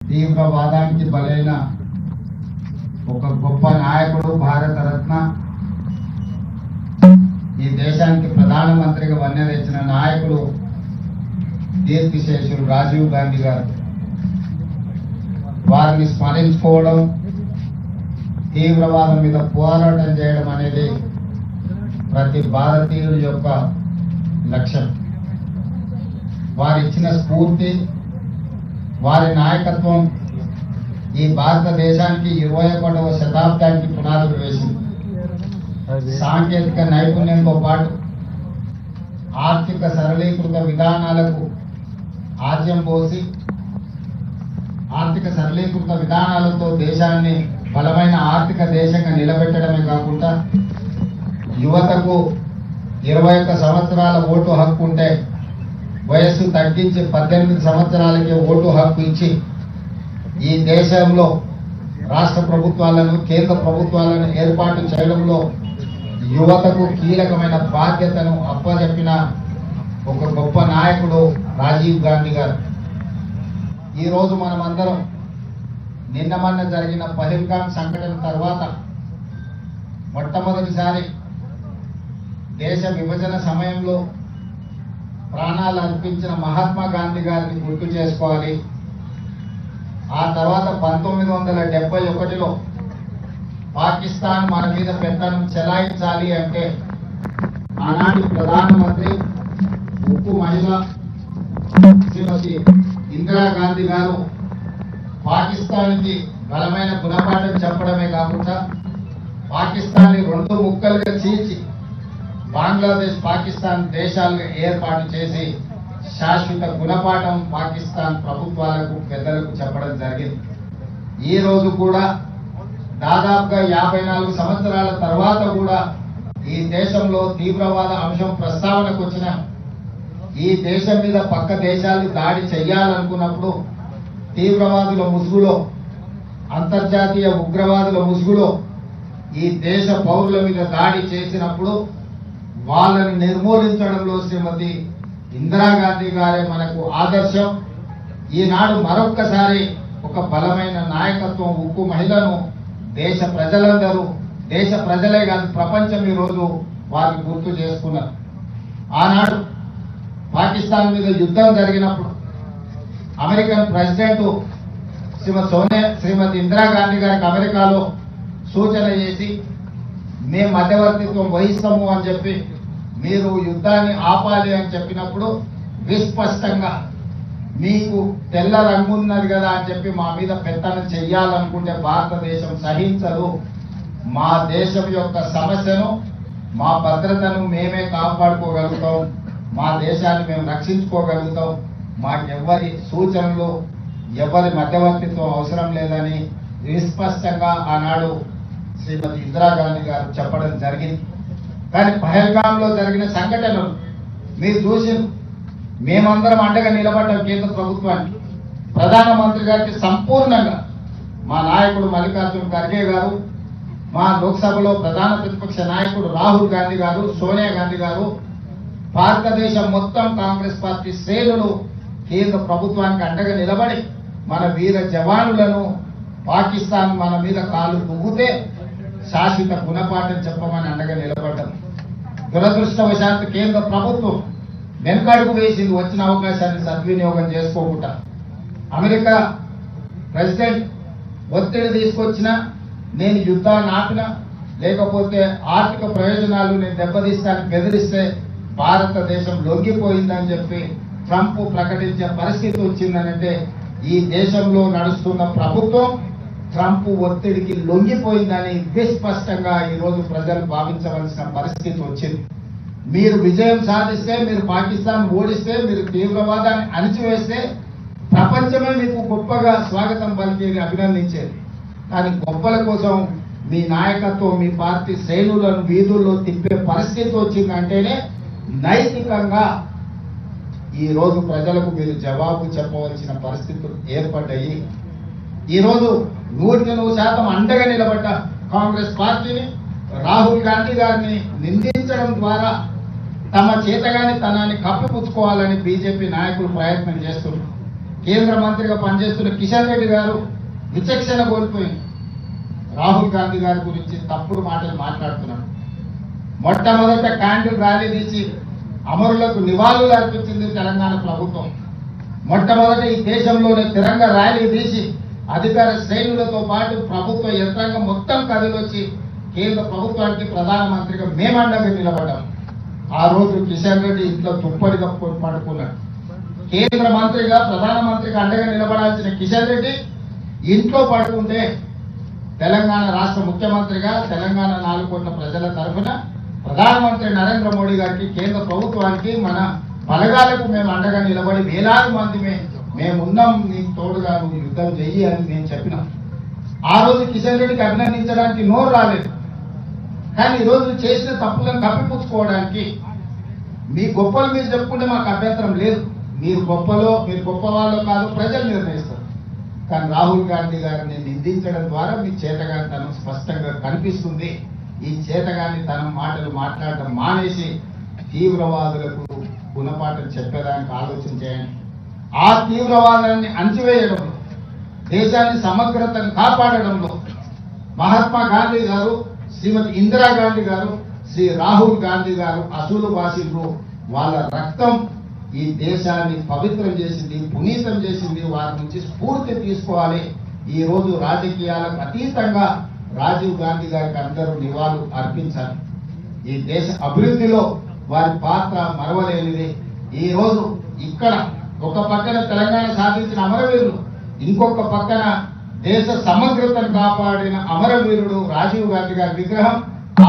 తీవ్రవాదానికి బలైన ఒక గొప్ప నాయకుడు, భారత రత్న, ఈ దేశానికి ప్రధానమంత్రిగా వన్నె తెచ్చిన నాయకుడు కీర్తిశేషులు రాజీవ్ గాంధీ గారు. వారిని స్మరించుకోవడం, తీవ్రవాదం మీద పోరాటం చేయడం అనేది ప్రతి భారతీయుడి యొక్క లక్ష్యం. వారు ఇచ్చిన స్ఫూర్తి, వారి నాయకత్వం ఈ భారతదేశానికి 21వ శతాబ్దానికి పునాదులు వేసింది. సాంకేతిక నైపుణ్యంతో పాటు ఆర్థిక సరళీకృత విధానాలకు ఆద్యం పోసి, ఆర్థిక సరళీకృత విధానాలతో దేశాన్ని బలమైన ఆర్థిక దేశంగా నిలబెట్టడమే కాకుండా యువతకు 21 సంవత్సరాల ఓటు హక్కు ఉంటే వయస్సు తగ్గించి 18 సంవత్సరాలకే ఓటు హక్కు ఇచ్చి ఈ దేశంలో రాష్ట్ర ప్రభుత్వాలను, కేంద్ర ప్రభుత్వాలను ఏర్పాటు చేయడంలో యువతకు కీలకమైన బాధ్యతను అప్పచెప్పిన ఒక గొప్ప నాయకుడు రాజీవ్ గాంధీ గారు. ఈరోజు మనమందరం నిన్న మొన్న జరిగిన పహల్గామ్ సంఘటన తర్వాత మొట్టమొదటిసారి దేశ విభజన సమయంలో ప్రాణాలు అర్పించిన మహాత్మా గాంధీ గారిని గుర్తు చేసుకోవాలి. ఆ తర్వాత 1971లో పాకిస్తాన్ మన మీద పెత్తనం చెలాయించాలి అంటే ఆనాటి ప్రధానమంత్రి, ఉక్కు మహిళ శ్రీమతి ఇందిరాగాంధీ గారు పాకిస్తాన్కి బలమైన గుణపాఠం చెప్పడమే కాకుండా పాకిస్తాన్ని 2 ముక్కలుగా చీల్చి బంగ్లాదేశ్, పాకిస్తాన్ దేశాలను ఏర్పాటు చేసి శాశ్వత గుణపాఠం పాకిస్తాన్ ప్రభుత్వాలకు, పెద్దలకు చెప్పడం జరిగింది. ఈ రోజు కూడా దాదాపుగా 54 సంవత్సరాల తర్వాత కూడా ఈ దేశంలో తీవ్రవాద అంశం ప్రస్తావనకు వచ్చిన, ఈ దేశం మీద పక్క దేశాలు దాడి చెయ్యాలనుకున్నప్పుడు తీవ్రవాదుల ముసుగులో, అంతర్జాతీయ ఉగ్రవాదుల ముసుగులో ఈ దేశ పౌరుల మీద దాడి చేసినప్పుడు వాళ్ళని నిర్మూలించడంలో శ్రీమతి ఇందిరాగాంధీ గారే మనకు ఆదర్శం. ఈనాడు మరొక్కసారి ఒక బలమైన నాయకత్వం, ఉక్కు మహిళను దేశ ప్రజలందరూ, దేశ ప్రజలే కాదు ప్రపంచం ఈరోజు వారిని గుర్తు చేసుకున్నారు. ఆనాడు పాకిస్తాన్ మీద యుద్ధం జరిగినప్పుడు అమెరికన్ ప్రెసిడెంట్ శ్రీమతి ఇందిరాగాంధీ గారికి అమెరికాలో సూచన చేసి మేము మధ్యవర్తిత్వం వహిస్తాము అని చెప్పి, మీరు యుద్ధాన్ని ఆపాలి అని చెప్పినప్పుడు విస్పష్టంగా మీకు తెల్ల రంగు ఉన్నది కదా అని చెప్పి మా మీద పెత్తనం చెయ్యాలనుకుంటే భారతదేశం సహించదు, మా దేశం యొక్క సమస్యను, మా భద్రతను మేమే కాపాడుకోగలుగుతాం, మా దేశాన్ని మేము రక్షించుకోగలుగుతాం, మాకెవ్వరి సూచనలు, ఎవరి మధ్యవర్తిత్వం అవసరం లేదని విస్పష్టంగా ఆనాడు శ్రీమతి ఇందిరాగాంధీ గారు చెప్పడం జరిగింది. కానీ పహల్గామ్ లో జరిగిన సంఘటనలు మీరు చూసి, మేమందరం అండగా నిలబడ్డాం కేంద్ర ప్రభుత్వానికి, ప్రధానమంత్రి గారికి సంపూర్ణంగా మా నాయకుడు మల్లికార్జున ఖర్గే గారు, మా లోక్సభలో ప్రధాన ప్రతిపక్ష నాయకుడు రాహుల్ గాంధీ గారు, సోనియా గాంధీ గారు, భారతదేశం మొత్తం కాంగ్రెస్ పార్టీ శ్రేణులు కేంద్ర ప్రభుత్వానికి అండగా నిలబడి మన వీర జవానులను, పాకిస్తాన్ మన మీద కాలు దువ్వుతే శాశ్వత గుణపాఠం చెప్పమని అండగా నిలబడ్డాం. దురదృష్టవశాత్తు కేంద్ర ప్రభుత్వం వెనుకడుగు వేసింది, వచ్చిన అవకాశాన్ని సద్వినియోగం చేసుకోకుండా. అమెరికా ప్రెసిడెంట్ ఒత్తిడి తీసుకొచ్చినా, నేను యుద్ధాన్ని ఆపినా, లేకపోతే ఆర్థిక ప్రయోజనాలు నేను దెబ్బతీస్తానికి బెదిరిస్తే భారతదేశం లొంగిపోయిందని చెప్పి ట్రంప్ ప్రకటించే పరిస్థితి వచ్చిందనంటే ఈ దేశంలో నడుస్తున్న ప్రభుత్వం ట్రంప్ ఒత్తిడికి లొంగిపోయిందని విస్పష్టంగా ఈరోజు ప్రజలు భావించవలసిన పరిస్థితి వచ్చింది. మీరు విజయం సాధిస్తే, మీరు పాకిస్తాన్ ఓడిస్తే, మీరు తీవ్రవాదాన్ని అణిచివేస్తే ప్రపంచమే మీకు గొప్పగా స్వాగతం పలికేది, అభినందించేది. కానీ గొప్పల కోసం మీ నాయకత్వం, మీ పార్టీ శ్రేణులను వీధుల్లో తిప్పే పరిస్థితి వచ్చిందంటేనే నైతికంగా ఈరోజు ప్రజలకు మీరు జవాబు చెప్పవలసిన పరిస్థితులు ఏర్పడ్డాయి. ఈరోజు 100% అండగా నిలబడ్డ కాంగ్రెస్ పార్టీని, రాహుల్ గాంధీ గారిని నిందించడం ద్వారా తమ చేతగాని తనాన్ని కప్పిపుచ్చుకోవాలని బీజేపీ నాయకులు ప్రయత్నం చేస్తున్నారు. కేంద్ర మంత్రిగా పనిచేస్తున్న కిషన్ రెడ్డి గారు విచక్షణ కోల్పోయింది. రాహుల్ గాంధీ గారి గురించి తప్పుడు మాటలు మాట్లాడుతున్నాడు. మొట్టమొదట క్యాండిల్ ర్యాలీ తీసి అమరులకు నివాళులు అర్పించింది తెలంగాణ ప్రభుత్వం. మొట్టమొదట ఈ దేశంలోనే తిరంగ ర్యాలీ తీసి అధికార శ్రేణులతో పాటు ప్రభుత్వ యంత్రాంగం మొత్తం కదిలొచ్చి కేంద్ర ప్రభుత్వానికి ప్రధానమంత్రిగా మేమండగా నిలబడ్డాం. ఆ రోజు కిషన్ రెడ్డి ఇంట్లో తుప్పడి కప్పుకొని పడుకున్నాడు. కేంద్ర మంత్రిగా ప్రధానమంత్రిగా అండగా నిలబడాల్సిన కిషన్ రెడ్డి ఇంట్లో పడుకుంటే తెలంగాణ రాష్ట్ర ముఖ్యమంత్రిగా తెలంగాణ 4 కోట్ల ప్రజల తరఫున ప్రధానమంత్రి నరేంద్ర మోడీ గారికి కేంద్ర ప్రభుత్వానికి మన బలగాలకు మేము అండగా నిలబడి వేలాది మంది మేమున్నాం, నీకు తోడుగా నువ్వు యుద్ధం చెయ్యి అని నేను చెప్పినాం. ఆ రోజు కిషన్ రెడ్డికి అభినందించడానికి నోరు రాలేదు. కానీ ఈరోజు చేసిన తప్పులను కప్పిపుచ్చుకోవడానికి మీ గొప్పలు మీరు చెప్పుకుంటే మాకు అభ్యంతరం లేదు. మీరు గొప్ప వాళ్ళు కాదు, ప్రజలు నిర్ణయిస్తారు. కానీ రాహుల్ గాంధీ గారిని నిందించడం ద్వారా మీ చేతగానితనం స్పష్టంగా కనిపిస్తుంది. ఈ చేతగానితనం మాటలు మాట్లాడడం మానేసి తీవ్రవాదులకు గుణపాఠం చెప్పేదానికి ఆలోచన చేయండి. ఆ తీవ్రవాదాన్ని అణచివేయడంలో, దేశాన్ని సమగ్రతను కాపాడడంలో మహాత్మా గాంధీ గారు, శ్రీమతి ఇందిరాగాంధీ గారు, శ్రీ రాహుల్ గాంధీ గారు అసూలు బాసిలు. వాళ్ళ రక్తం ఈ దేశాన్ని పవిత్రం చేసింది, పునీతం చేసింది. వారి నుంచి స్ఫూర్తి తీసుకోవాలి. ఈ రోజు రాజకీయాలకు అతీతంగా రాజీవ్ గాంధీ గారికి అందరూ నివాళులు అర్పించాలి. ఈ దేశ అభివృద్ధిలో వారి పాత్ర మరవలేనిది. ఈ రోజు ఇక్కడ ఒక పక్కన తెలంగాణ సాధించిన అమరవీరులు, ఇంకొక పక్కన దేశ సమగ్రతను కాపాడిన అమరవీరుడు రాజీవ్ గాంధీ గారి విగ్రహం,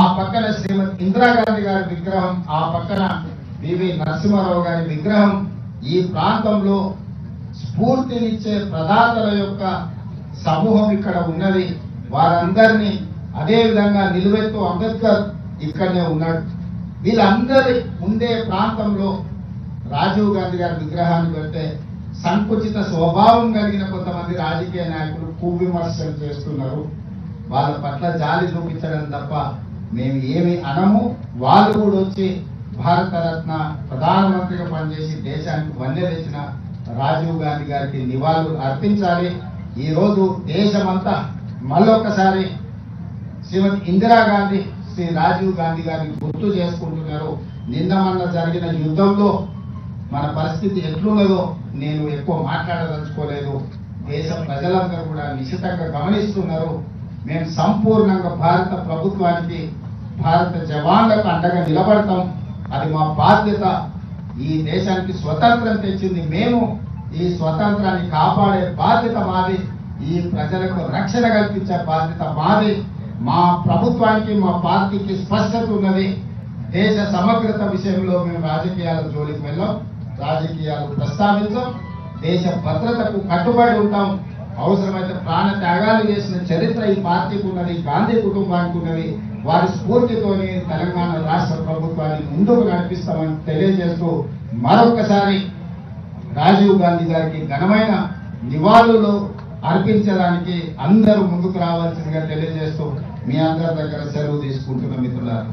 ఆ పక్కన శ్రీమతి ఇందిరాగాంధీ గారి విగ్రహం, ఆ పక్కన పివి నరసింహారావు గారి విగ్రహం. ఈ ప్రాంతంలో స్ఫూర్తినిచ్చే ప్రదాతల యొక్క సమూహం ఇక్కడ ఉన్నది. వారందరినీ అదే విధంగా నిలువెత్తు అంబేద్కర్ ఇక్కడనే ఉన్నాడు. వీళ్ళందరి ఉండే ప్రాంతంలో రాజీవ్ గాంధీ గారి విగ్రహాన్ని పెడితే సంకుచిత స్వభావం కలిగిన కొంతమంది రాజకీయ నాయకులు విమర్శలు చేస్తున్నారు. వాళ్ళ పట్ల జాలి చూపించడం తప్ప మేము ఏమి అనము. వాళ్ళు కూడా వచ్చి భారతరత్న ప్రధానమంత్రిగా పనిచేసి దేశానికి వన్నె తెచ్చిన రాజీవ్ గాంధీ గారికి నివాళులు అర్పించాలి. ఈ రోజు దేశమంతా మళ్ళొక్కసారి శ్రీమతి ఇందిరాగాంధీ, శ్రీ రాజీవ్ గాంధీ గారిని గుర్తు చేసుకుంటున్నారు. నిన్న మొన్న జరిగిన యుద్ధంలో మన పరిస్థితి ఎట్లున్నదో నేను ఎక్కువ మాట్లాడదలుచుకోలేదు. దేశ ప్రజలందరూ కూడా నిశితంగా గమనిస్తున్నారు. మేము సంపూర్ణంగా భారత ప్రభుత్వానికి, భారత జవాన్లకు అండగా నిలబడతాం. అది మా బాధ్యత. ఈ దేశానికి స్వతంత్రం తెచ్చింది మేము. ఈ స్వతంత్రాన్ని కాపాడే బాధ్యత మాది. ఈ ప్రజలకు రక్షణ కల్పించే బాధ్యత మాది. మా ప్రభుత్వానికి, మా పార్టీకి స్పష్టత ఉన్నది. దేశ సమగ్రత విషయంలో మేము రాజకీయాల జోలికి వెళ్ళాం, రాజకీయాలు ప్రస్తావించాం. దేశ భద్రతకు కట్టుబడి ఉంటాం. అవసరమైతే ప్రాణ త్యాగాలు చేసిన చరిత్ర ఈ పార్టీకి ఉన్నది, గాంధీ కుటుంబానికి ఉన్నది. వారి స్ఫూర్తితోని తెలంగాణ రాష్ట్ర ప్రభుత్వాన్ని ముందుకు నడిపిస్తామని తెలియజేస్తూ మరొకసారి రాజీవ్ గాంధీ గారికి ఘనమైన నివాళులు అర్పించడానికి అందరూ ముందుకు రావాల్సిందిగా తెలియజేస్తూ మీ అందరి దగ్గర సెలవు తీసుకుంటున్న మిత్రులారా.